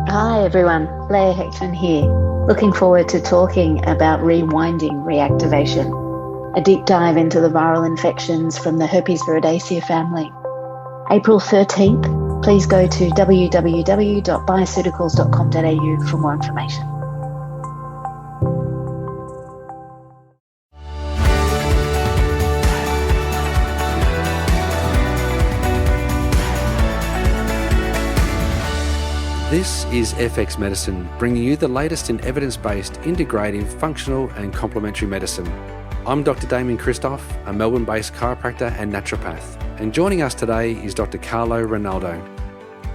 Hi everyone, Leah Hechtman here. Looking forward to talking about rewinding reactivation, a deep dive into the viral infections from the herpes viridacea family. April 13th, please go to www.bioceuticals.com.au for more information. This is FX Medicine, bringing you the latest in evidence-based, integrative, functional and complementary medicine. I'm Dr. Damian Kristof, a Melbourne-based chiropractor and naturopath, and joining us today is Dr. Carlo Rinaudo.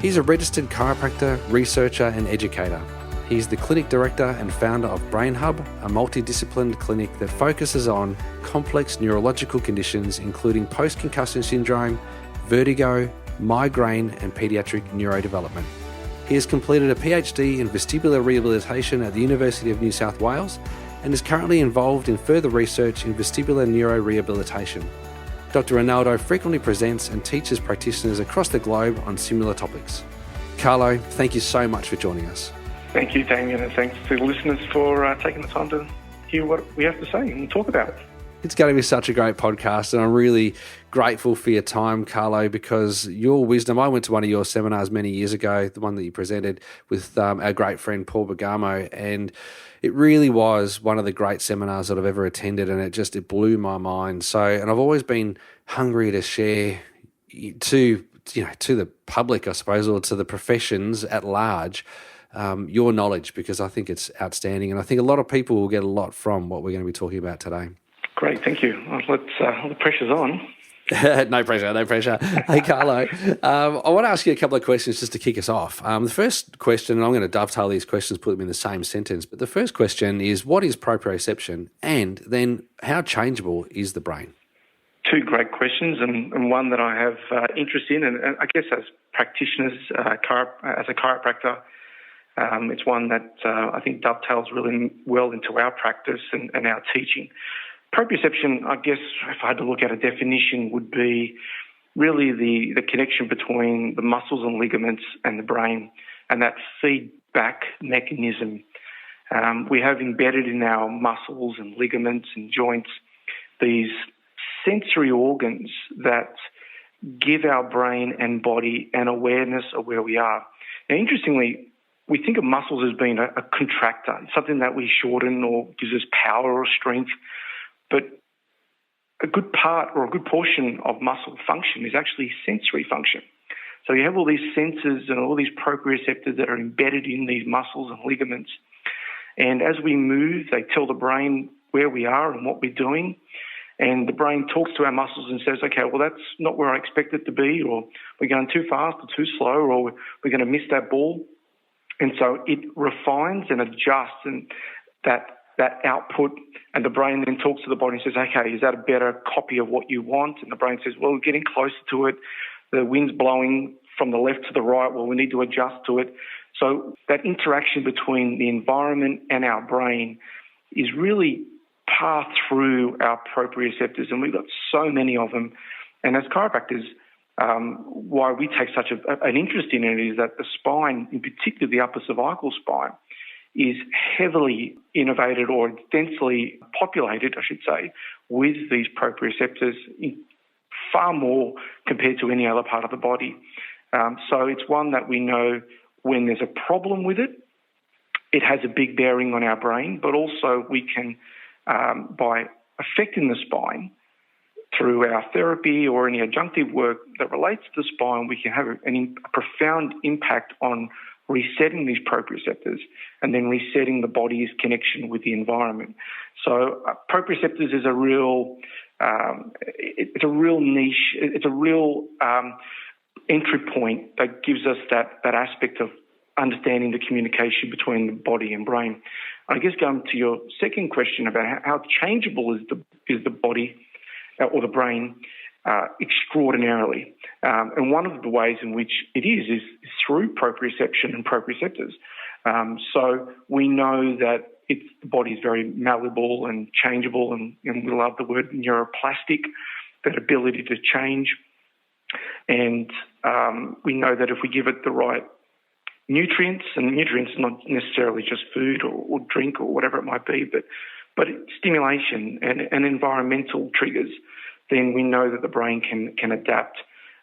He's a registered chiropractor, researcher and educator. He's the clinic director and founder of Brain Hub, a multidisciplined clinic that focuses on complex neurological conditions including post-concussion syndrome, vertigo, migraine and paediatric neurodevelopment. He has completed a PhD in vestibular rehabilitation at the University of New South Wales and is currently involved in further research in vestibular neurorehabilitation. Dr. Rinaudo frequently presents and teaches practitioners across the globe on similar topics. Carlo, thank you so much for joining us. Thank you, Damien, and thanks to the listeners for taking the time to hear what we have to say and talk about it. It's going to be such a great podcast, and I'm really grateful for your time, Carlo, because your wisdom. I went to one of your seminars many years ago, the one that you presented with our great friend Paul Bergamo, and it really was one of the great seminars that I've ever attended, and it blew my mind. So, and I've always been hungry to share to the public, I suppose, or to the professions at large, your knowledge, because I think it's outstanding, and I think a lot of people will get a lot from what we're going to be talking about today. Great, thank you. The pressure's on. No pressure. Hey, Carlo, I want to ask you a couple of questions just to kick us off. The first question, and I'm going to dovetail these questions, put them in the same sentence, but the first question is, what is proprioception? And then how changeable is the brain? Two great questions, and one that I have interest in, and I guess as practitioners, as a chiropractor, it's one that I think dovetails really well into our practice and our teaching. Proprioception, I guess, if I had to look at a definition, would be really the connection between the muscles and ligaments and the brain, and that feedback mechanism. We have embedded in our muscles and ligaments and joints these sensory organs that give our brain and body an awareness of where we are. Now, interestingly, we think of muscles as being a contractor, something that we shorten or gives us power or strength. But a good part or a good portion of muscle function is actually sensory function. So you have all these sensors and all these proprioceptors that are embedded in these muscles and ligaments. And as we move, they tell the brain where we are and what we're doing. And the brain talks to our muscles and says, okay, well, that's not where I expect it to be, or we're going too fast or too slow, or we're going to miss that ball. And so it refines and adjusts and that output, and the brain then talks to the body and says, okay, is that a better copy of what you want? And the brain says, well, we're getting closer to it. The wind's blowing from the left to the right. Well, we need to adjust to it. So that interaction between the environment and our brain is really passed through our proprioceptors, and we've got so many of them. And as chiropractors, why we take such an interest in it is that the spine, in particular the upper cervical spine, is heavily innervated or densely populated, I should say, with these proprioceptors, far more compared to any other part of the body. So it's one that we know when there's a problem with it, it has a big bearing on our brain, but also we can, by affecting the spine through our therapy or any adjunctive work that relates to the spine, we can have a profound impact on resetting these proprioceptors and then resetting the body's connection with the environment. So proprioceptors is a real, it's a real niche, it's a real entry point that gives us that aspect of understanding the communication between the body and brain. I guess going to your second question about how changeable is the body or the brain, extraordinarily. And one of the ways in which it is through proprioception and proprioceptors. So we know that the body is very malleable and changeable, and we love the word neuroplastic, that ability to change. And we know that if we give it the right nutrients, and nutrients not necessarily just food or drink or whatever it might be, but stimulation and environmental triggers, then we know that the brain can adapt.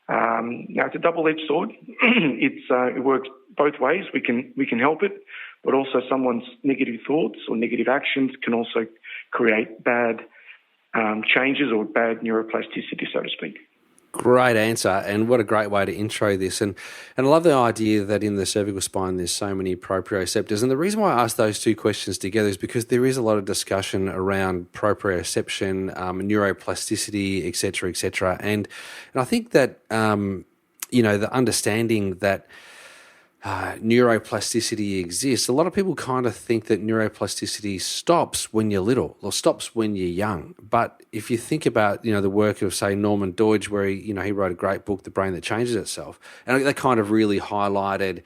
Now, it's a double-edged sword. It works both ways. We can help it, but also someone's negative thoughts or negative actions can also create bad changes or bad neuroplasticity, so to speak. Great answer, and what a great way to intro this. And I love the idea that in the cervical spine there's so many proprioceptors. And the reason why I asked those two questions together is because there is a lot of discussion around proprioception, neuroplasticity, et cetera, and I think that the understanding that neuroplasticity exists. A lot of people kind of think that neuroplasticity stops when you're little or stops when you're young. But if you think about, the work of, say, Norman Doidge, where he wrote a great book, The Brain That Changes Itself, and that kind of really highlighted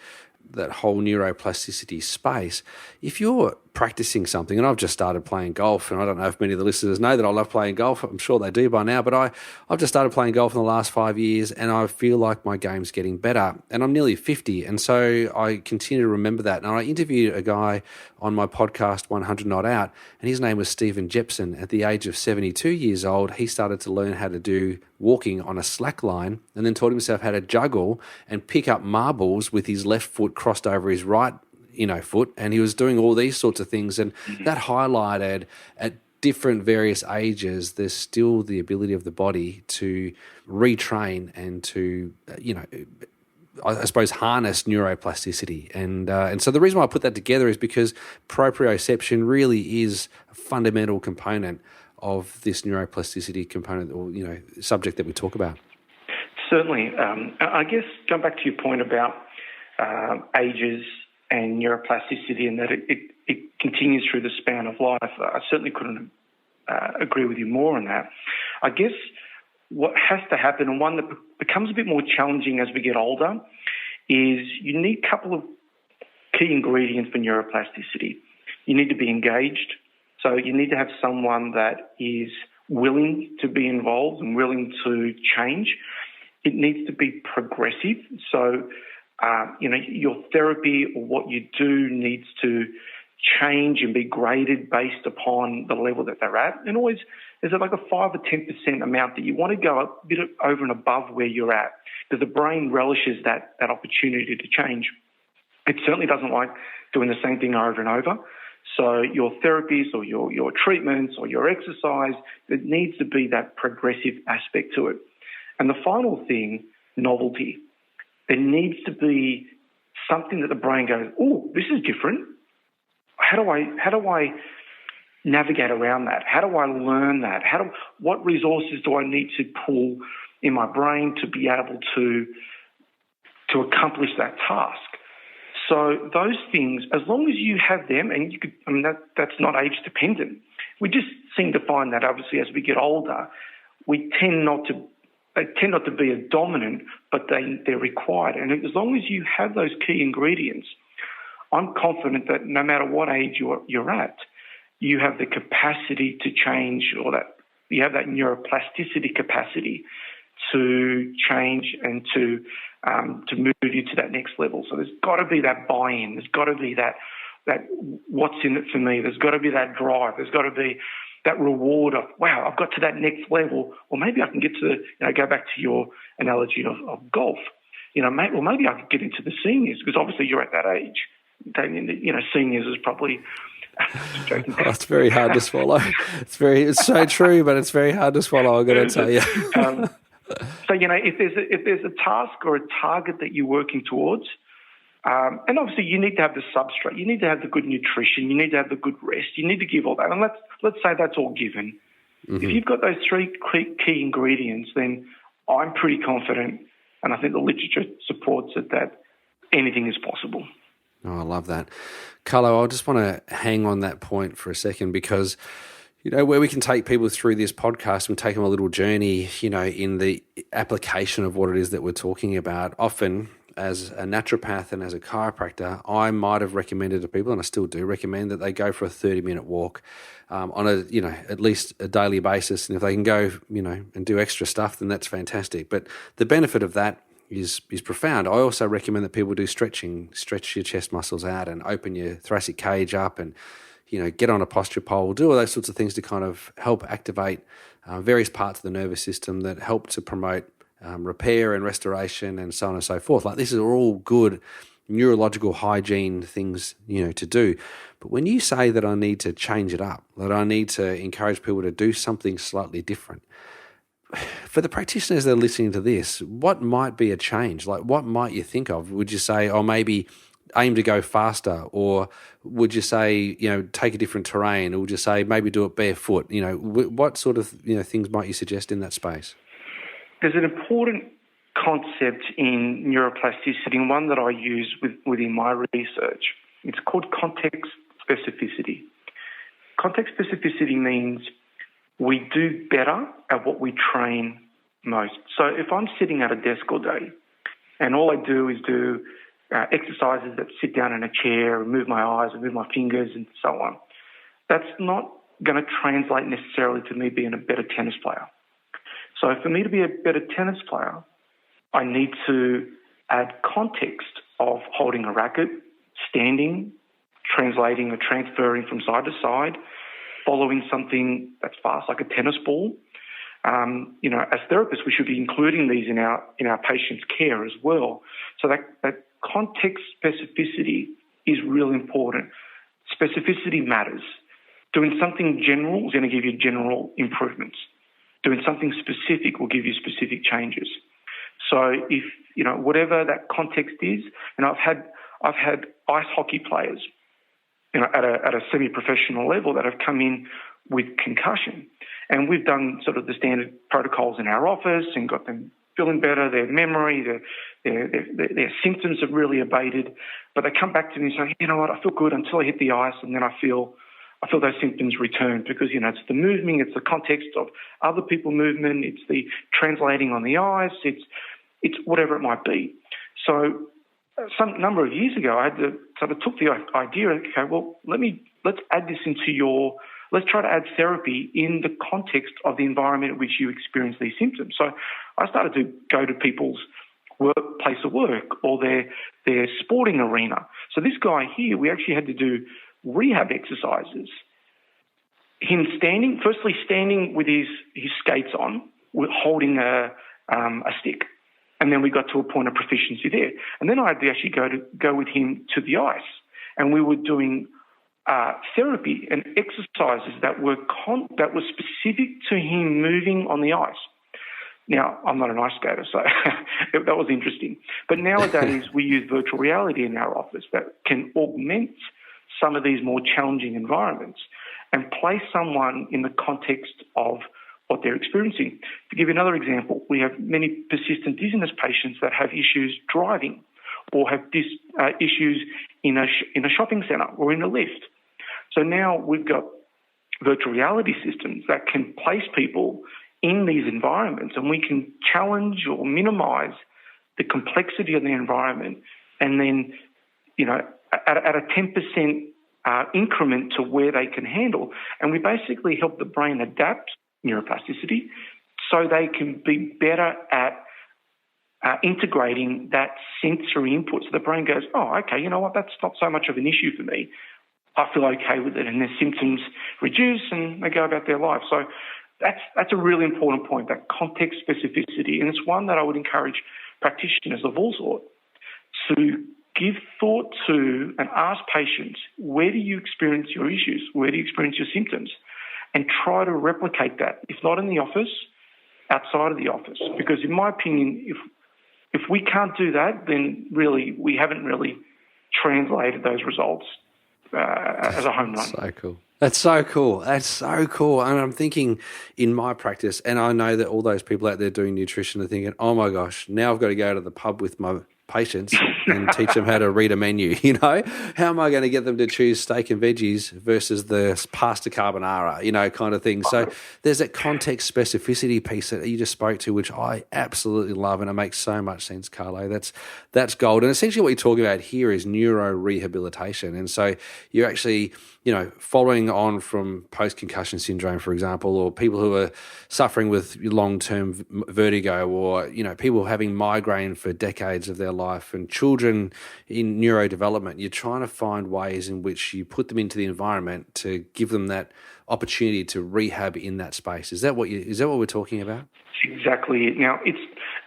that whole neuroplasticity space. If you're practicing something, and I've just started playing golf, and I don't know if many of the listeners know that I love playing golf. I'm sure they do by now, but I've just started playing golf in the last 5 years, and I feel like my game's getting better. And I'm nearly 50, and so I continue to remember that. And I interviewed a guy on my podcast, 100 Not Out, and his name was Stephen Jepson. At the age of 72 years old, he started to learn how to do walking on a slack line, and then taught himself how to juggle and pick up marbles with his left foot crossed over his right foot, and he was doing all these sorts of things, and that highlighted at different various ages there's still the ability of the body to retrain and to I suppose harness neuroplasticity, and so the reason why I put that together is because proprioception really is a fundamental component of this neuroplasticity component or subject that we talk about. Certainly, I guess going back to your point about ages and neuroplasticity, and that it continues through the span of life. I certainly couldn't agree with you more on that. I guess what has to happen, and one that becomes a bit more challenging as we get older, is you need a couple of key ingredients for neuroplasticity. You need to be engaged, so you need to have someone that is willing to be involved and willing to change. It needs to be progressive, so your therapy or what you do needs to change and be graded based upon the level that they're at. And always, is it like a 5 or 10% amount that you want to go a bit over and above where you're at? Because the brain relishes that opportunity to change. It certainly doesn't like doing the same thing over and over. So your therapies or your treatments or your exercise, there needs to be that progressive aspect to it. And the final thing, novelty. There needs to be something that the brain goes, oh, this is different. How do I navigate around that? How do I learn that? What resources do I need to pull in my brain to be able to accomplish that task? So those things, as long as you have them, and you could, that's not age dependent. We just seem to find that obviously as we get older, they tend not to be a dominant, but they're required. And as long as you have those key ingredients, I'm confident that no matter what age you're at, you have the capacity to change, or that you have that neuroplasticity capacity to change and to move you to that next level. So there's got to be that buy-in. There's got to be that what's in it for me. There's got to be that drive. There's got to be that reward of, wow, I've got to that next level, or maybe I can get to, go back to your analogy of golf. Maybe I could get into the seniors, because obviously you're at that age. Seniors is probably... joking. Oh, it's very hard to swallow. It's so true, but it's very hard to swallow, I've got to tell you. So, if there's a task or a target that you're working towards, and obviously you need to have the substrate, you need to have the good nutrition, you need to have the good rest, you need to give all that. And let's say that's all given. Mm-hmm. If you've got those three key ingredients, then I'm pretty confident, and I think the literature supports it, that anything is possible. Oh, I love that. Carlo, I just want to hang on that point for a second, because where we can take people through this podcast and take them a little journey, in the application of what it is that we're talking about. Often, as a naturopath and as a chiropractor, I might have recommended to people, and I still do recommend, that they go for a 30-minute walk on at least a daily basis. And if they can go, and do extra stuff, then that's fantastic. But the benefit of that, is profound. I also recommend that people do stretching, stretch your chest muscles out and open your thoracic cage up and, get on a posture pole, do all those sorts of things to kind of help activate various parts of the nervous system that help to promote repair and restoration and so on and so forth. Like, this is all good neurological hygiene things, to do. But when you say that I need to change it up, that I need to encourage people to do something slightly different, for the practitioners that are listening to this, what might be a change? Like, what might you think of? Would you say, maybe aim to go faster? Or would you say, take a different terrain? Or would you say maybe do it barefoot? What sort of, things might you suggest in that space? There's an important concept in neuroplasticity, and one that I use within my research. It's called context specificity. Context specificity means we do better at what we train most. So if I'm sitting at a desk all day and all I do is do exercises that sit down in a chair and move my eyes and move my fingers and so on, that's not going to translate necessarily to me being a better tennis player. So for me to be a better tennis player, I need to add context of holding a racket, standing, translating or transferring from side to side, following something that's fast like a tennis ball. As therapists, we should be including these in our patients' care as well. So that context specificity is really important. Specificity matters. Doing something general is going to give you general improvements. Doing something specific will give you specific changes. So if, whatever that context is, and I've had ice hockey players, at a semi-professional level that have come in with concussion. And we've done sort of the standard protocols in our office and got them feeling better, their memory, their symptoms have really abated. But they come back to me and say, you know what, I feel good until I hit the ice, and then I feel those symptoms return because, it's the moving, it's the context of other people movement, it's the translating on the ice, it's whatever it might be. So some number of years ago, I had to sort of took the idea, okay, well, let's add this let's try to add therapy in the context of the environment in which you experience these symptoms. So I started to go to people's place of work or their sporting arena. So this guy here, we actually had to do rehab exercises. Him standing with his skates on, holding a stick. And then we got to a point of proficiency there. And then I had to actually go with him to the ice. And we were doing therapy and exercises that were specific to him moving on the ice. Now, I'm not an ice skater, so that was interesting. But nowadays, we use virtual reality in our office that can augment some of these more challenging environments and place someone in the context of what they're experiencing. To give you another example, we have many persistent dizziness patients that have issues driving or have issues in a shopping centre or in a lift. So now we've got virtual reality systems that can place people in these environments, and we can challenge or minimise the complexity of the environment, and then, at a 10% increment to where they can handle. And we basically help the brain adapt neuroplasticity so they can be better at integrating that sensory input. So the brain goes, oh, okay, you know what, that's not so much of an issue for me. I feel okay with it, and their symptoms reduce and they go about their life. So that's a really important point, that context specificity, and it's one that I would encourage practitioners of all sorts to give thought to and ask patients, where do you experience your issues? Where do you experience your symptoms? And try to replicate that, if not in the office, outside of the office. Because in my opinion, if we can't do that, then really we haven't really translated those results as a home run. So cool. That's so cool. That's so cool. And I'm thinking in my practice, and I know that all those people out there doing nutrition are thinking, oh my gosh, now I've got to go to the pub with my patients and teach them how to read a menu, you know? How am I going to get them to choose steak and veggies versus the pasta carbonara, you know, kind of thing. So there's that context specificity piece that you just spoke to, which I absolutely love, and it makes so much sense, Carlo. That's gold. And essentially what you're talking about here is neurorehabilitation. And so you're actually, you know, following on from post-concussion syndrome, for example, or people who are suffering with long-term vertigo, or, you know, people having migraine for decades of their life, and children in neurodevelopment. You're trying to find ways in which you put them into the environment to give them that opportunity to rehab in that space. Is that what we're talking about? Exactly. Now,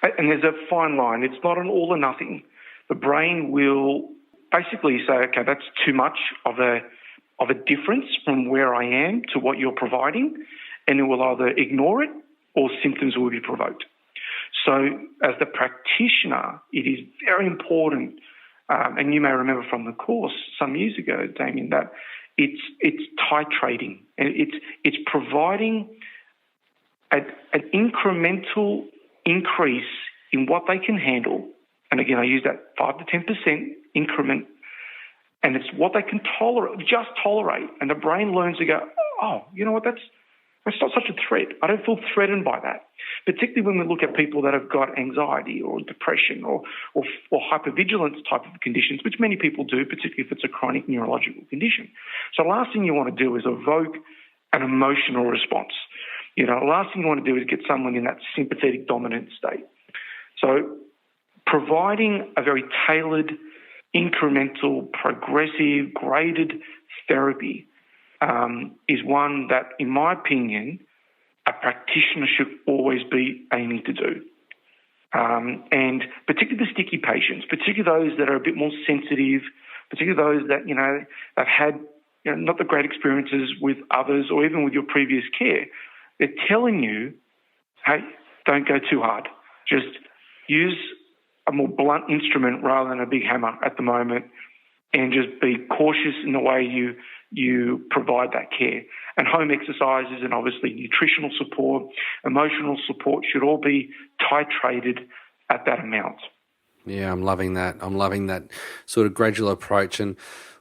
and there's a fine line. It's not an all or nothing. The brain will basically say, okay, that's too much of a difference from where I am to what you're providing, and it will either ignore it or symptoms will be provoked. So as the practitioner, it is very important, and you may remember from the course some years ago, Damian, that it's titrating, and it's providing an incremental increase in what they can handle. And again, I use that 5 to 10% increment, and it's what they can tolerate. And the brain learns to go, oh, you know what, that's not such a threat. I don't feel threatened by that. Particularly when we look at people that have got anxiety or depression or hypervigilance type of conditions, which many people do, particularly if it's a chronic neurological condition. So the last thing you want to do is evoke an emotional response. You know, the last thing you want to do is get someone in that sympathetic dominant state. So providing a very tailored, incremental, progressive, graded therapy is one that, in my opinion, a practitioner should always be aiming to do. And particularly the sticky patients, particularly those that are a bit more sensitive, particularly those that, you know, have had, you know, not the great experiences with others or even with your previous care, they're telling you, hey, don't go too hard. Just use a more blunt instrument rather than a big hammer at the moment, and just be cautious in the way you provide that care. And home exercises and obviously nutritional support, emotional support should all be titrated at that amount. Yeah, I'm loving that. I'm loving that sort of gradual approach. And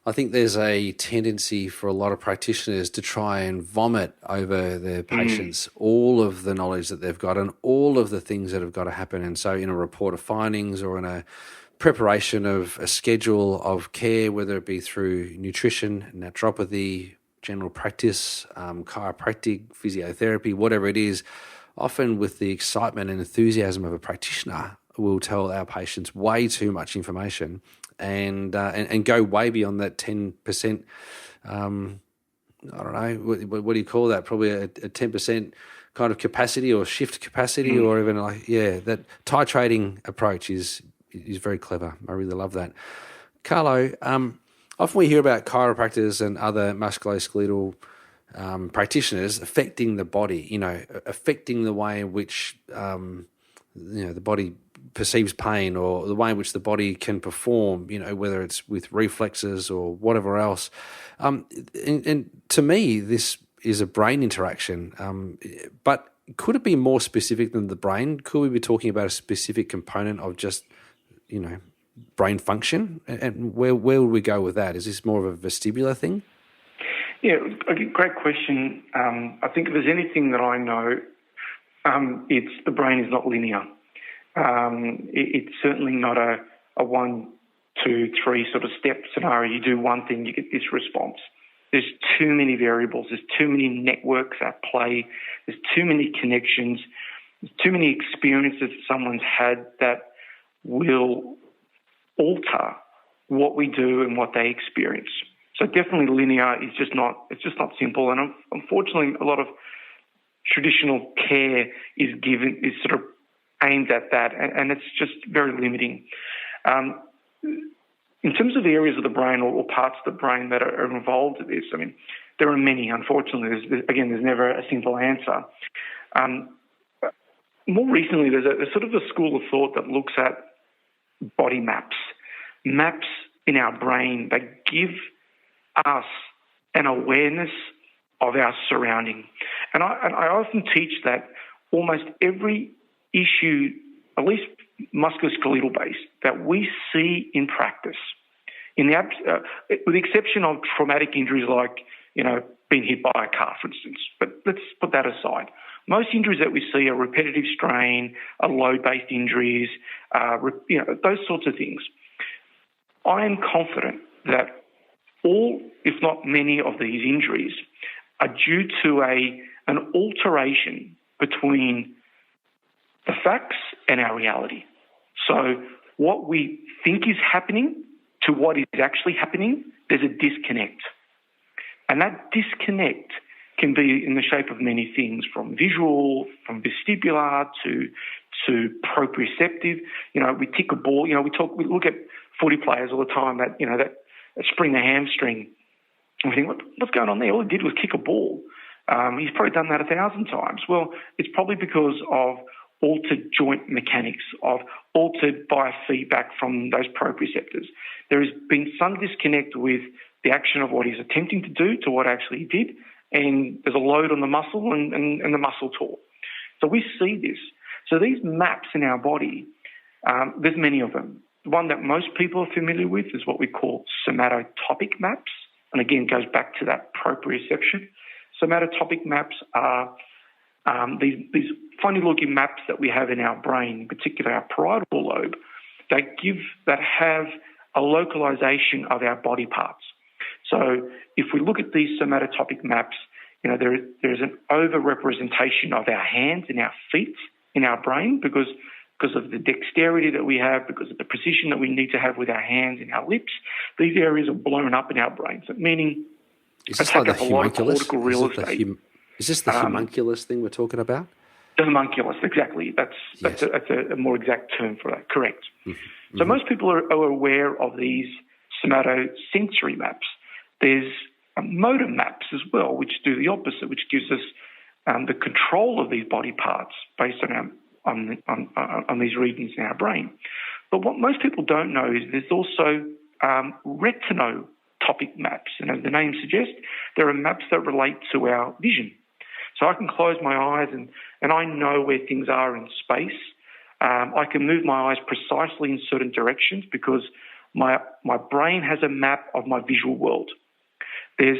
I think there's a tendency for a lot of practitioners to try and vomit over their patients all of the knowledge that they've got and all of the things that have got to happen. And so in a report of findings or in a preparation of a schedule of care, whether it be through nutrition, naturopathy, general practice, chiropractic, physiotherapy, whatever it is, often with the excitement and enthusiasm of a practitioner, we'll tell our patients way too much information and go way beyond that 10%. I don't know, what do you call that? Probably a 10% kind of capacity or shift capacity, or even that titrating approach is very clever. I really love that. Carlo, often we hear about chiropractors and other musculoskeletal practitioners affecting the body, you know, affecting the way in which, the body perceives pain or the way in which the body can perform, you know, whether it's with reflexes or whatever else. And to me, this is a brain interaction. But could it be more specific than the brain? Could we be talking about a specific component of just, you know, brain function? And where would we go with that? Is this more of a vestibular thing? Yeah, great question. I think if there's anything that I know, it's the brain is not linear. It's certainly not a 1, 2, 3 sort of step scenario. You do one thing, you get this response. There's too many variables. There's too many networks at play. There's too many connections. There's too many experiences someone's had that will alter what we do and what they experience. So definitely linear is just not simple. And unfortunately, a lot of traditional care is sort of aimed at that, and it's just very limiting. In terms of the areas of the brain or parts of the brain that are involved in this, I mean, there are many, unfortunately. There's never a simple answer. More recently, there's a sort of a school of thought that looks at body maps in our brain that give us an awareness of our surrounding. And I often teach that almost every issue, at least musculoskeletal base that we see in practice, with the exception of traumatic injuries like, being hit by a car, for instance. But let's put that aside. Most injuries that we see are repetitive strain, are load-based injuries, those sorts of things. I am confident that all, if not many, of these injuries are due to an alteration between the facts and our reality. So what we think is happening to what is actually happening, there's a disconnect. And that disconnect can be in the shape of many things, from visual, from vestibular to proprioceptive. We kick a ball. We look at footy players all the time that spring the hamstring. And we think, what's going on there? All he did was kick a ball. He's probably done that 1,000 times. Well, it's probably because of altered joint mechanics, of altered biofeedback from those proprioceptors. There has been some disconnect with the action of what he's attempting to do to what actually he did, and there's a load on the muscle and the muscle tore. So we see this. So these maps in our body, there's many of them. The one that most people are familiar with is what we call somatotopic maps, and again goes back to that proprioception. Somatotopic maps are these funny-looking maps that we have in our brain, in particular our parietal lobe, that have a localization of our body parts. So if we look at these somatotopic maps, there is an over-representation of our hands and our feet in our brain because of the dexterity that we have, because of the precision that we need to have with our hands and our lips. These areas are blown up in our brains, meaning is this like the homunculus? Real estate. Is this the homunculus thing we're talking about? The homunculus, exactly. That's a more exact term for that. Correct. Mm-hmm. So most people are aware of these somatosensory maps. There's motor maps as well, which do the opposite, which gives us the control of these body parts based on these regions in our brain. But what most people don't know is there's also retinotopic maps, and as the name suggests, there are maps that relate to our vision. So I can close my eyes and I know where things are in space. I can move my eyes precisely in certain directions because my brain has a map of my visual world. There's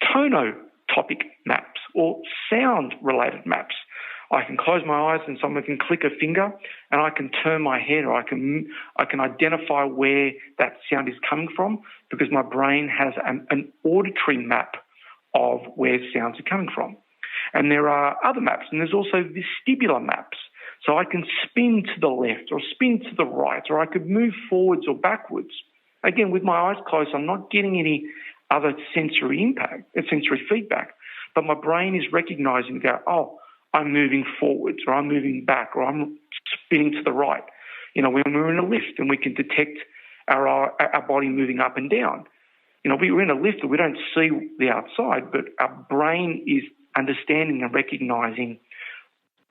tonotopic maps or sound-related maps. I can close my eyes and someone can click a finger and I can turn my head, or I can identify where that sound is coming from because my brain has an auditory map of where sounds are coming from. And there are other maps, and there's also vestibular maps. So I can spin to the left or spin to the right, or I could move forwards or backwards. Again, with my eyes closed, I'm not getting any other sensory feedback, but my brain is recognizing I'm moving forwards, or I'm moving back, or I'm spinning to the right. When we're in a lift and we can detect our body moving up and down. We're in a lift and we don't see the outside, but our brain is understanding and recognizing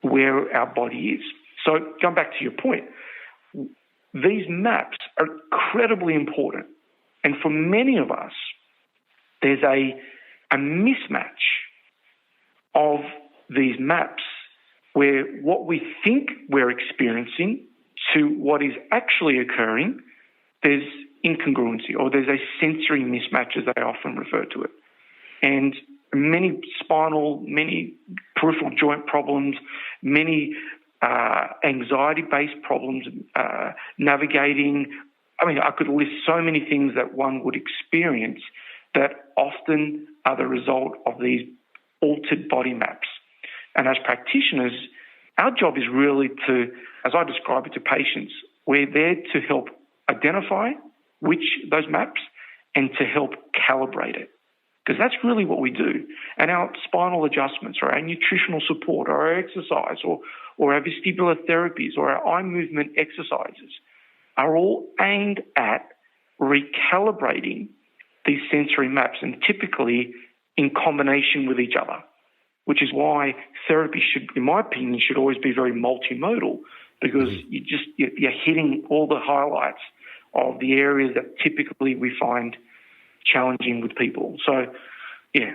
where our body is. So going back to your point, these maps are incredibly important. And for many of us, there's a mismatch of these maps where what we think we're experiencing to what is actually occurring, there's incongruency, or there's a sensory mismatch, as they often refer to it. And many spinal, many peripheral joint problems, many anxiety-based problems, navigating. I could list so many things that one would experience that often are the result of these altered body maps. And as practitioners, our job is really to, as I describe it to patients, we're there to help identify those maps and to help calibrate it. Because that's really what we do. And our spinal adjustments, or our nutritional support, or our exercise, or our vestibular therapies, or our eye movement exercises are all aimed at recalibrating these sensory maps, and typically in combination with each other, which is why therapy should, in my opinion, should always be very multimodal, because you're hitting all the highlights of the areas that typically we find challenging with people. So, yeah,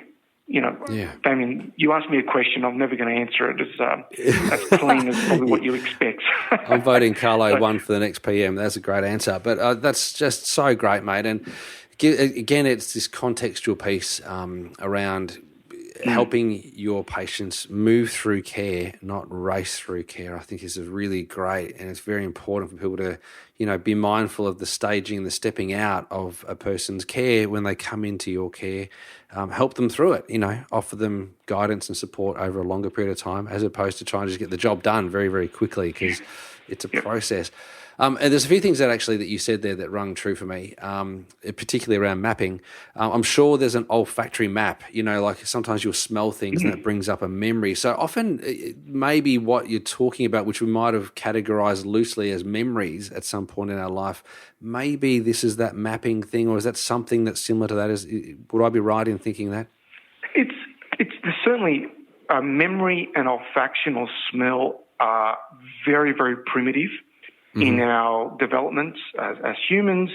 Damian, you asked me a question, I'm never going to answer it as clean as probably what you expect. I'm voting Carlo 1 for the next PM. That's a great answer. But that's just so great, mate. And again, it's this contextual piece around helping your patients move through care, not race through care, I think is really great. And it's very important for people to, be mindful of the staging, the stepping out of a person's care when they come into your care. Help them through it, offer them guidance and support over a longer period of time, as opposed to trying to just get the job done very, very quickly, because it's a process. And there's a few things that you said there that rung true for me, particularly around mapping. I'm sure there's an olfactory map, like sometimes you'll smell things and that brings up a memory. So often maybe what you're talking about, which we might have categorized loosely as memories at some point in our life, maybe this is that mapping thing, or is that something that's similar to that? Would I be right in thinking that? It's certainly memory and olfaction or smell are very, very primitive in our development as humans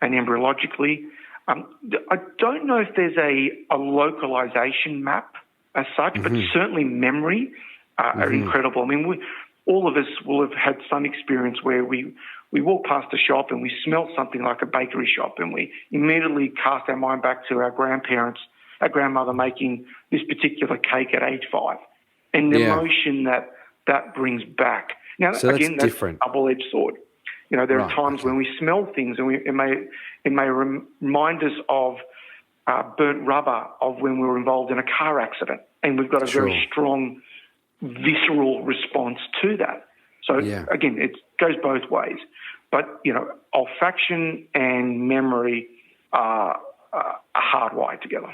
and embryologically. I don't know if there's a localization map as such, but certainly memory are incredible. I mean, all of us will have had some experience where we walk past a shop and we smell something like a bakery shop, and we immediately cast our mind back to our grandmother making this particular cake at age 5, and the emotion that brings back. Now, so again, that's different. A double-edged sword. There are times when we smell things and it may remind us of burnt rubber of when we were involved in a car accident, and we've got a very strong visceral response to that. So, again, it goes both ways. But, olfaction and memory are hardwired together.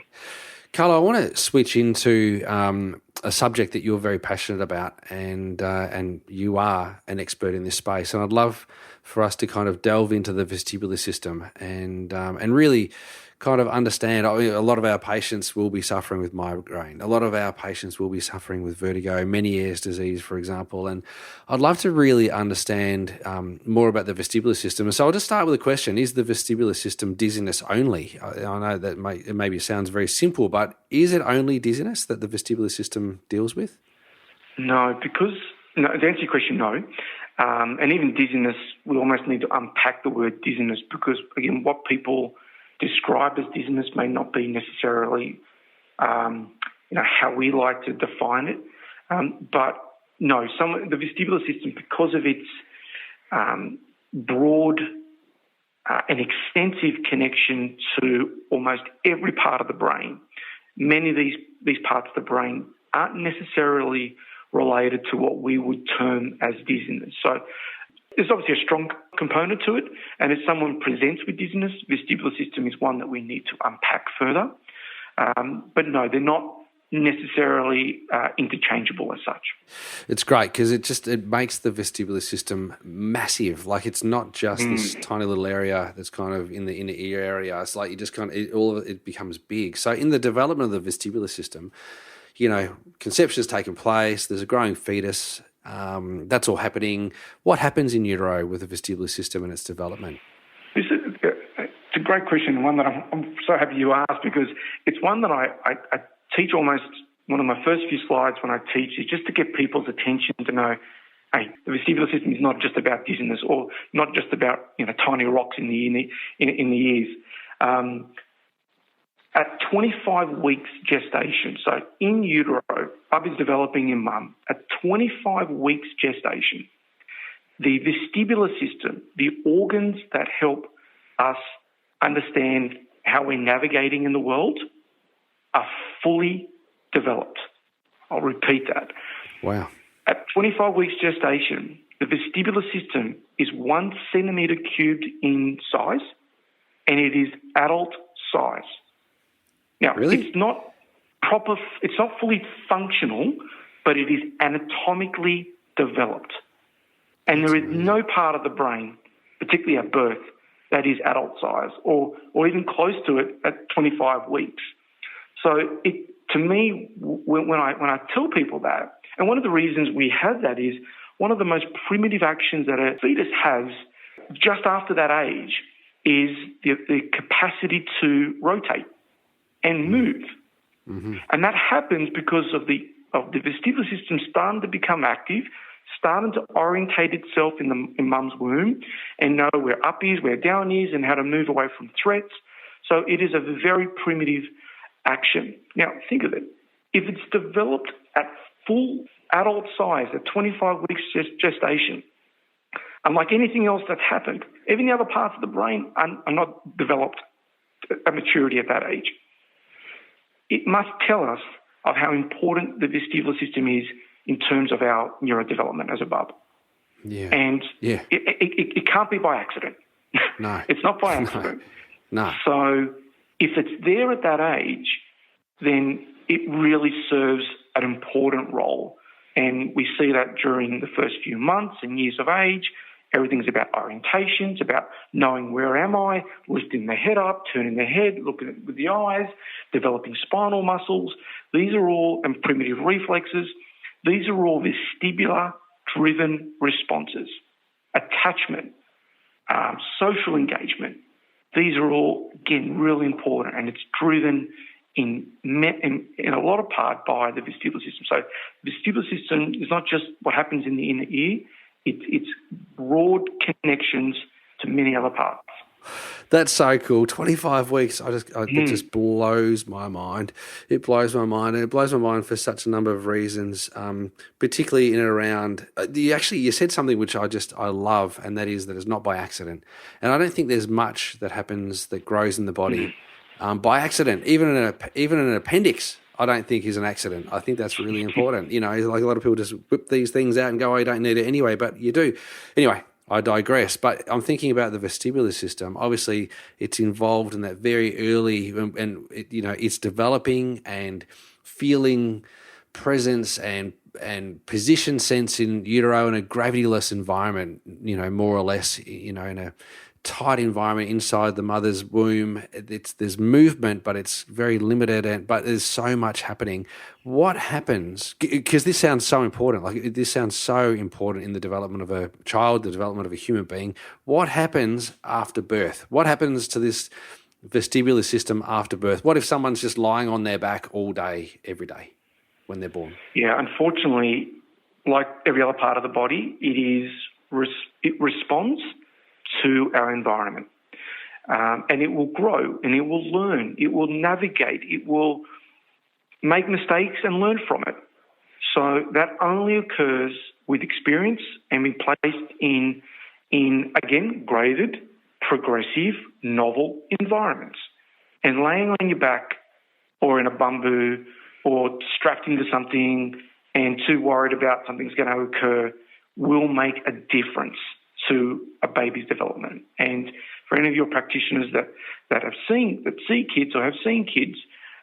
Carlo, I want to switch into a subject that you're very passionate about, and you are an expert in this space. And I'd love for us to kind of delve into the vestibular system and really kind of understand. A lot of our patients will be suffering with migraine. A lot of our patients will be suffering with vertigo, Meniere's disease, for example. And I'd love to really understand more about the vestibular system. And so I'll just start with a question. Is the vestibular system dizziness only? I know that maybe sounds very simple, but is it only dizziness that the vestibular system deals with? No, to answer your question, no. And even dizziness, we almost need to unpack the word dizziness, because, again, what people describe as dizziness may not be necessarily, how we like to define it. But no, the vestibular system, because of its broad and extensive connection to almost every part of the brain, many of these parts of the brain aren't necessarily related to what we would term as dizziness. So there's obviously a strong component to it, and if someone presents with dizziness, vestibular system is one that we need to unpack further. But no, they're not necessarily interchangeable as such. It's great because it makes the vestibular system massive. Like, it's not just this tiny little area that's kind of in the inner ear area. It's like you just all of it becomes big. So in the development of the vestibular system, conception has taken place. There's a growing fetus. That's all happening. What happens in utero with the vestibular system and its development? It's a great question, one that I'm so happy you asked, because it's one that I teach almost. One of my first few slides when I teach is just to get people's attention to know, hey, the vestibular system is not just about dizziness, or not just about tiny rocks in the ears. At 25 weeks gestation, so in utero, baby's developing in mum. At 25 weeks gestation, the vestibular system, the organs that help us understand how we're navigating in the world, are fully developed. I'll repeat that. Wow. At 25 weeks gestation, the vestibular system is 1 centimetre cubed in size, and it is adult size. Now, really? It's not fully functional, but it is anatomically developed. And there is no part of the brain, particularly at birth, that is adult size or even close to it at 25 weeks. So to me, when I tell people that, and one of the reasons we have that is one of the most primitive actions that a fetus has just after that age is the capacity to rotate and move. And that happens because of the vestibular system starting to become active, starting to orientate itself in mum's womb and know where up is, where down is, and how to move away from threats. So it is a very primitive action. Now, think of it. If it's developed at full adult size, at 25 weeks gestation, unlike anything else that's happened, even the other parts of the brain are not developed at maturity at that age. It must tell us of how important the vestibular system is in terms of our neurodevelopment as a bub. Yeah. And yeah. It can't be by accident. No. It's not by accident. No. So if it's there at that age, then it really serves an important role. And we see that during the first few months and years of age. Everything's about orientation. It's about knowing where am I, lifting the head up, turning the head, looking at it with the eyes, developing spinal muscles. These are all, and primitive reflexes, these are all vestibular-driven responses. Attachment, social engagement. These are all, again, really important, and it's driven in a lot of part by the vestibular system. So the vestibular system is not just what happens in the inner ear, it's broad connections to many other parts. That's so cool. 25 weeks, it just blows my mind. It blows my mind, and it blows my mind for such a number of reasons, particularly in and around, you said something which I love, and that is that it's not by accident. And I don't think there's much that happens that grows in the body by accident. Even an appendix, I don't think is an accident. I think that's really important. Like a lot of people just whip these things out and go, oh, you don't need it anyway, but you do. Anyway, I digress. But I'm thinking about the vestibular system. Obviously, it's involved in that very early, and it's developing and feeling presence and position sense in utero in a gravityless environment, more or less, in a tight environment inside the mother's womb. There's movement, but it's very limited, but there's so much happening. What happens, because this sounds so important, this sounds so important in the development of a child, the development of a human being. What happens after birth? What happens to this vestibular system after birth? What if someone's just lying on their back all day, every day when they're born? Yeah, unfortunately, like every other part of the body, it responds to our environment. And it will grow, and it will learn, it will navigate, it will make mistakes and learn from it. So that only occurs with experience and be placed in again, graded, progressive, novel environments. And laying on your back or in a bamboo or strapped into something and too worried about something's going to occur will make a difference to a baby's development. And for any of your practitioners that see kids or have seen kids,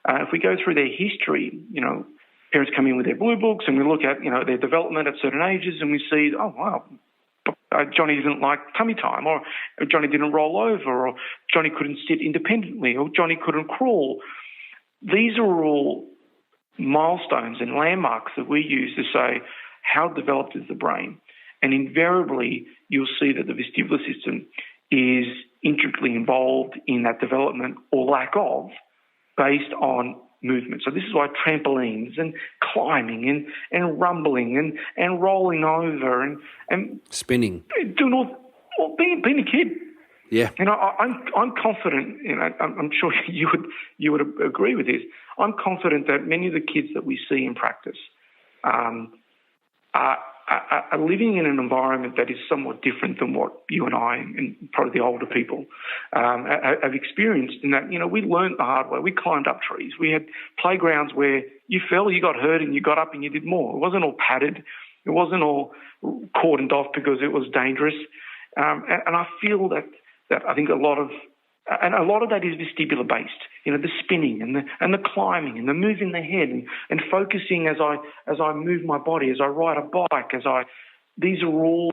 if we go through their history, parents come in with their blue books and we look at, their development at certain ages and we see, oh, wow, Johnny didn't like tummy time, or Johnny didn't roll over, or Johnny couldn't sit independently, or Johnny couldn't crawl. These are all milestones and landmarks that we use to say how developed is the brain. And invariably, you'll see that the vestibular system is intricately involved in that development or lack of based on movement. So this is why trampolines and climbing and rumbling and rolling over and spinning, doing all being a kid. Yeah. I'm confident, I'm sure you would agree with this. I'm confident that many of the kids that we see in practice are living in an environment that is somewhat different than what you and I and probably the older people have experienced, in that, we learned the hard way. We climbed up trees. We had playgrounds where you fell, you got hurt, and you got up and you did more. It wasn't all padded. It wasn't all cordoned off because it was dangerous. And I feel that I think a lot of that is vestibular based. The spinning and the climbing and the moving the head and focusing as I move my body, as I ride a bike, these are all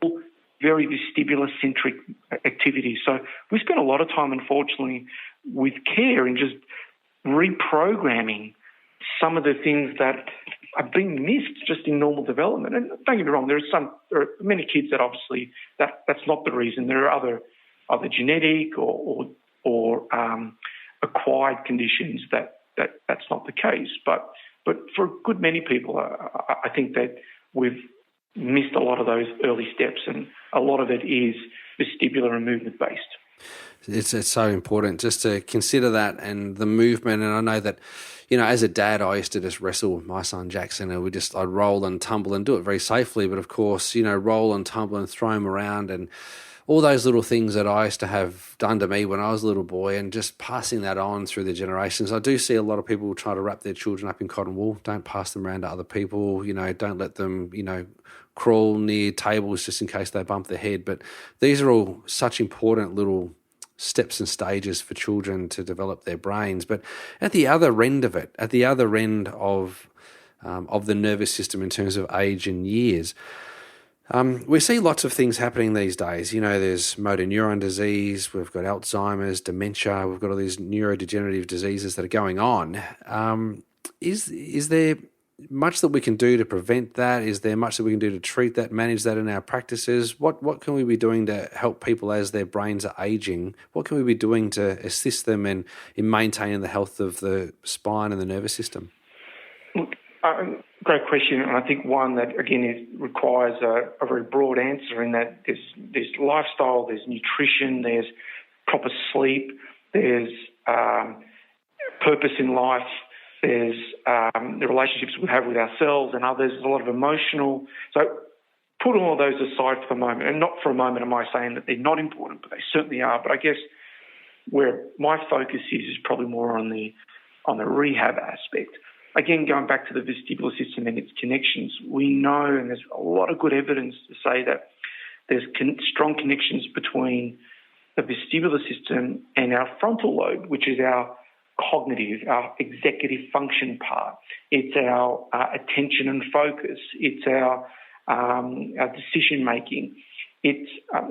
very vestibular centric activities. So we spend a lot of time, unfortunately, with care in just reprogramming some of the things that are being missed just in normal development. And don't get me wrong, there are many kids that obviously that's not the reason. There are other genetic or acquired conditions that that's not the case. But for a good many people, I think that we've missed a lot of those early steps, and a lot of it is vestibular and movement-based. It's so important just to consider that and the movement. And I know that, as a dad, I used to just wrestle with my son Jackson, and I'd roll and tumble and do it very safely. But of course, roll and tumble and throw him around and all those little things that I used to have done to me when I was a little boy, and just passing that on through the generations. I do see a lot of people try to wrap their children up in cotton wool. Don't pass them around to other people. Don't let them, crawl near tables just in case they bump their head. But these are all such important little steps and stages for children to develop their brains. But at the other end of it, at the other end of the nervous system in terms of age and years, we see lots of things happening these days. There's motor neuron disease, we've got Alzheimer's, dementia, we've got all these neurodegenerative diseases that are going on. Is there much that we can do to prevent that? Is there much that we can do to treat that, manage that in our practices? What can we be doing to help people as their brains are aging? What can we be doing to assist them in maintaining the health of the spine and the nervous system? Look, great question, and I think one that, again, requires a very broad answer, in that there's lifestyle, there's nutrition, there's proper sleep, there's purpose in life, there's the relationships we have with ourselves and others, there's a lot of emotional. So put all of those aside for the moment, and not for a moment am I saying that they're not important, but they certainly are. But I guess where my focus is probably more on the rehab aspect. Again, going back to the vestibular system and its connections, we know, and there's a lot of good evidence to say that there's strong connections between the vestibular system and our frontal lobe, which is our cognitive, our executive function part. It's our attention and focus. It's our decision making.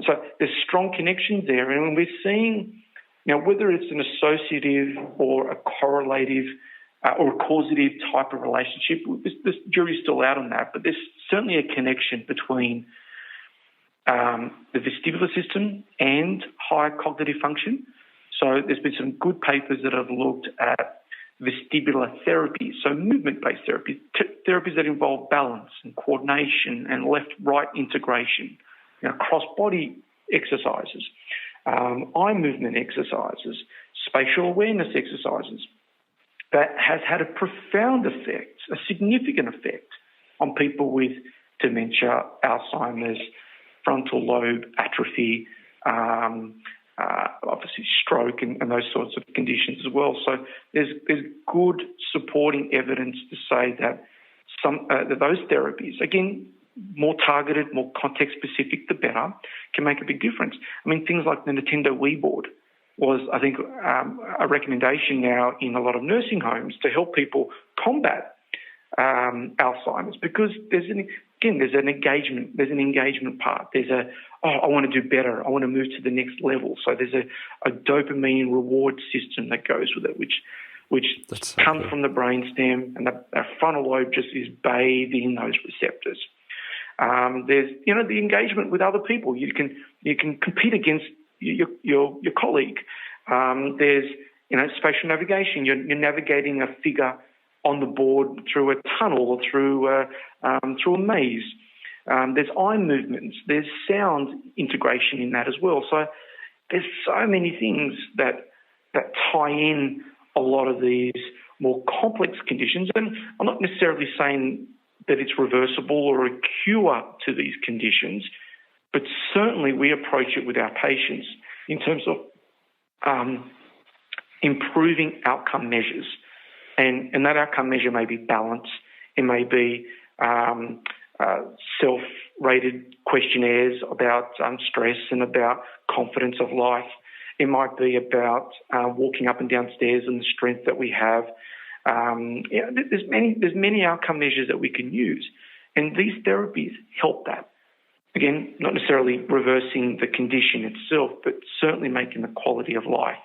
So there's strong connections there, and we're seeing whether it's an associative or a correlative or a causative type of relationship. This jury's still out on that, but there's certainly a connection between the vestibular system and high cognitive function. So there's been some good papers that have looked at vestibular therapies, so movement-based therapies, therapies that involve balance and coordination and left-right integration, cross-body exercises, eye movement exercises, spatial awareness exercises. That has had a profound effect, a significant effect on people with dementia, Alzheimer's, frontal lobe atrophy, obviously stroke and those sorts of conditions as well. So there's good supporting evidence to say that that those therapies, again, more targeted, more context-specific, the better, can make a big difference. I mean, things like the Nintendo Wii board was, I think, a recommendation now in a lot of nursing homes to help people combat Alzheimer's, because there's an engagement part. There's I want to do better. I want to move to the next level. So there's a dopamine reward system that goes with it, which comes from the brainstem, and the frontal lobe just is bathed in those receptors. There's the engagement with other people. You can compete against your colleague. There's spatial navigation. You're navigating a figure on the board through a tunnel or through a maze. There's eye movements. There's sound integration in that as well. So there's so many things that tie in a lot of these more complex conditions. And I'm not necessarily saying that it's reversible or a cure to these conditions, but certainly we approach it with our patients in terms of improving outcome measures. And that outcome measure may be balance. It may be self-rated questionnaires about stress and about confidence of life. It might be about walking up and down stairs and the strength that we have. There's many outcome measures that we can use, and these therapies help that. Again, not necessarily reversing the condition itself, but certainly making the quality of life.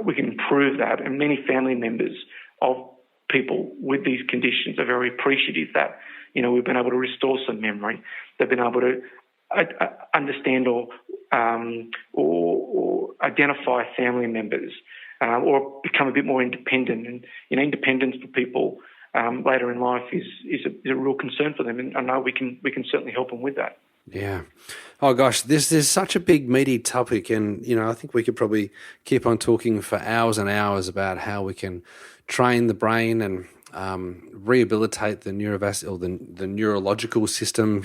We can improve that, and many family members of people with these conditions are very appreciative that we've been able to restore some memory. They've been able to understand or identify family members or become a bit more independent. And independence for people later in life is a real concern for them, and I know we can certainly help them with that. Yeah. Oh gosh, this is such a big meaty topic, and I think we could probably keep on talking for hours and hours about how we can train the brain and rehabilitate the the neurological system,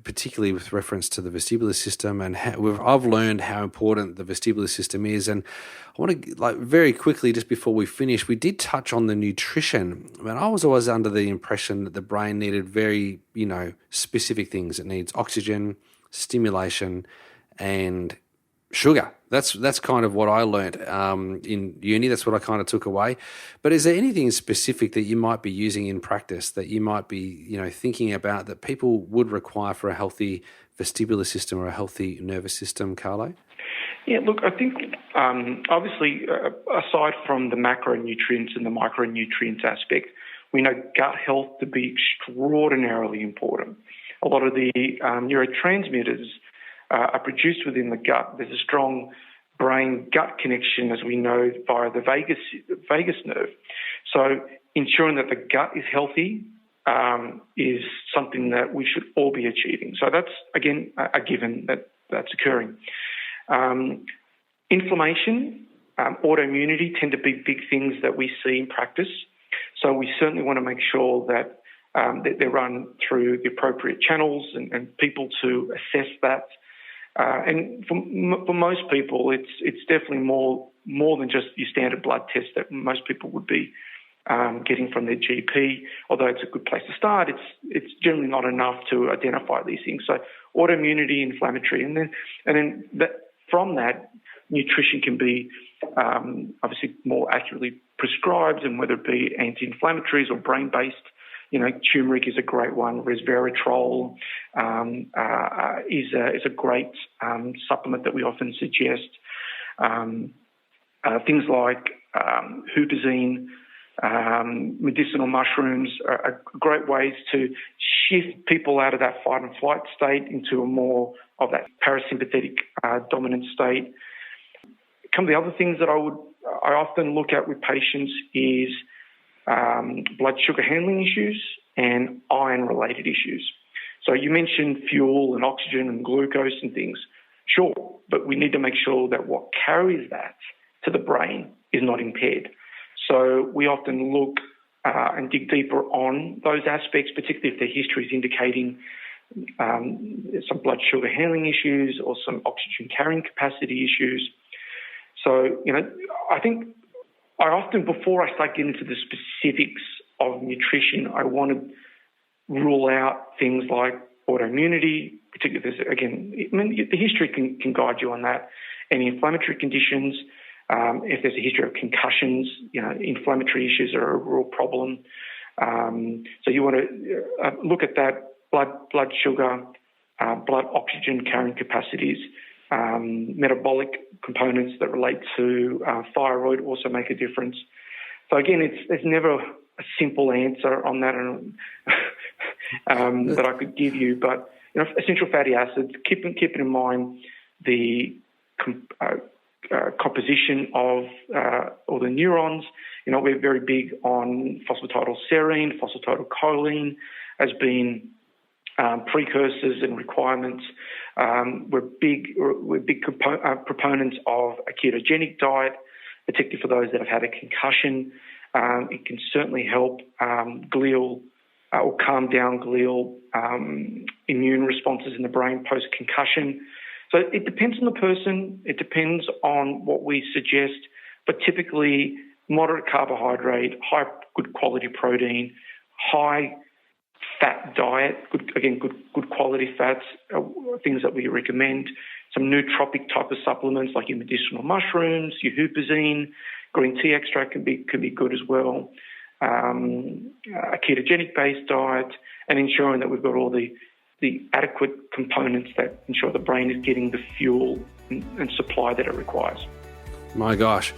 particularly with reference to the vestibular system. And I've learned how important the vestibular system is. And I want to, very quickly, just before we finish, we did touch on the nutrition. I mean, I was always under the impression that the brain needed very, specific things. It needs oxygen, stimulation, and sugar. That's kind of what I learnt in uni. That's what I kind of took away. But is there anything specific that you might be using in practice that you might be, thinking about that people would require for a healthy vestibular system or a healthy nervous system, Carlo? Yeah, look, I think obviously aside from the macronutrients and the micronutrients aspect, we know gut health to be extraordinarily important. A lot of the neurotransmitters are produced within the gut. There's a strong brain-gut connection, as we know, via the vagus nerve. So ensuring that the gut is healthy is something that we should all be achieving. So that's, again, a given that's occurring. Inflammation, autoimmunity tend to be big things that we see in practice. So we certainly want to make sure that they're run through the appropriate channels and people to assess that. And for most people, it's definitely more than just your standard blood test that most people would be getting from their GP. Although it's a good place to start, it's generally not enough to identify these things. So autoimmunity, inflammatory, and then from that, nutrition can be obviously more accurately prescribed, and whether it be anti-inflammatories or brain-based. Turmeric is a great one. Resveratrol is a great supplement that we often suggest. Things like huperzine, medicinal mushrooms are great ways to shift people out of that fight and flight state into a more of that parasympathetic dominant state. Some of the other things that I often look at with patients is blood sugar handling issues and iron-related issues. So you mentioned fuel and oxygen and glucose and things. Sure, but we need to make sure that what carries that to the brain is not impaired. So we often look and dig deeper on those aspects, particularly if the history is indicating some blood sugar handling issues or some oxygen carrying capacity issues. So, I think I often, before I start getting into the specifics of nutrition, I want to rule out things like autoimmunity, particularly the history can guide you on that. Any inflammatory conditions, if there's a history of concussions, inflammatory issues are a real problem. So you want to look at that blood sugar, blood oxygen carrying capacities. Metabolic components that relate to thyroid also make a difference. So again, it's never a simple answer on that that I could give you. But essential fatty acids, keeping in mind the composition of all the neurons. We're very big on phosphatidylserine, phosphatidylcholine as being precursors and requirements. We're big proponents of a ketogenic diet, particularly for those that have had a concussion. It can certainly help glial or calm down glial immune responses in the brain post-concussion. So it depends on the person. It depends on what we suggest, but typically moderate carbohydrate, high good quality protein, high fat diet, good quality fats, things that we recommend. Some nootropic type of supplements like your medicinal mushrooms, your huperzine, green tea extract can be good as well. A ketogenic based diet, and ensuring that we've got all the adequate components that ensure the brain is getting the fuel and supply that it requires. My gosh.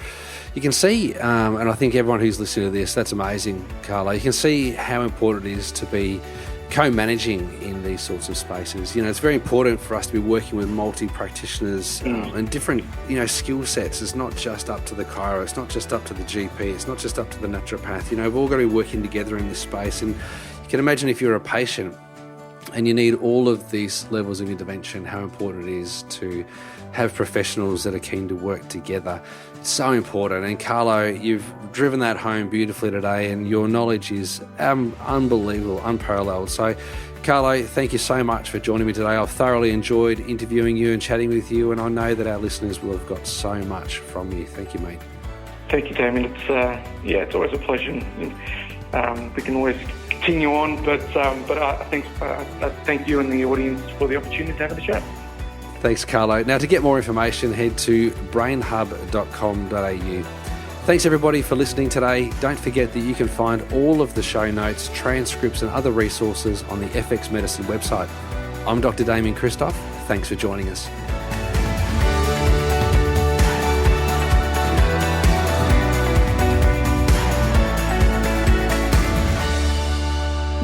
You can see, and I think everyone who's listening to this, that's amazing, Carlo. You can see how important it is to be co-managing in these sorts of spaces. It's very important for us to be working with multi-practitioners and different, skill sets. It's not just up to the chiro, it's not just up to the GP, it's not just up to the naturopath. We've all got to be working together in this space. And you can imagine if you're a patient and you need all of these levels of intervention, how important it is to have professionals that are keen to work together. It's so important. And Carlo, you've driven that home beautifully today, and your knowledge is unbelievable, unparalleled. So, Carlo, thank you so much for joining me today. I've thoroughly enjoyed interviewing you and chatting with you, and I know that our listeners will have got so much from you. Thank you, mate. Thank you, Damian. It's always a pleasure. We can always continue on, but I thank you and the audience for the opportunity to have the chat. Thanks, Carlo. Now, to get more information, head to brainhub.com.au. Thanks, everybody, for listening today. Don't forget that you can find all of the show notes, transcripts, and other resources on the FX Medicine website. I'm Dr. Damian Kristof. Thanks for joining us.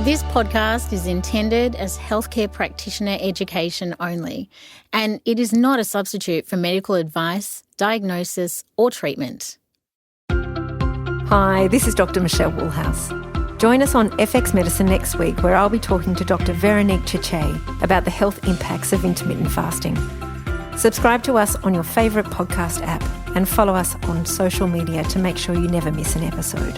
This podcast is intended as healthcare practitioner education only, and it is not a substitute for medical advice, diagnosis, or treatment. Hi, this is Dr. Michelle Woolhouse. Join us on FX Medicine next week, where I'll be talking to Dr. Veronique Chiche about the health impacts of intermittent fasting. Subscribe to us on your favourite podcast app and follow us on social media to make sure you never miss an episode.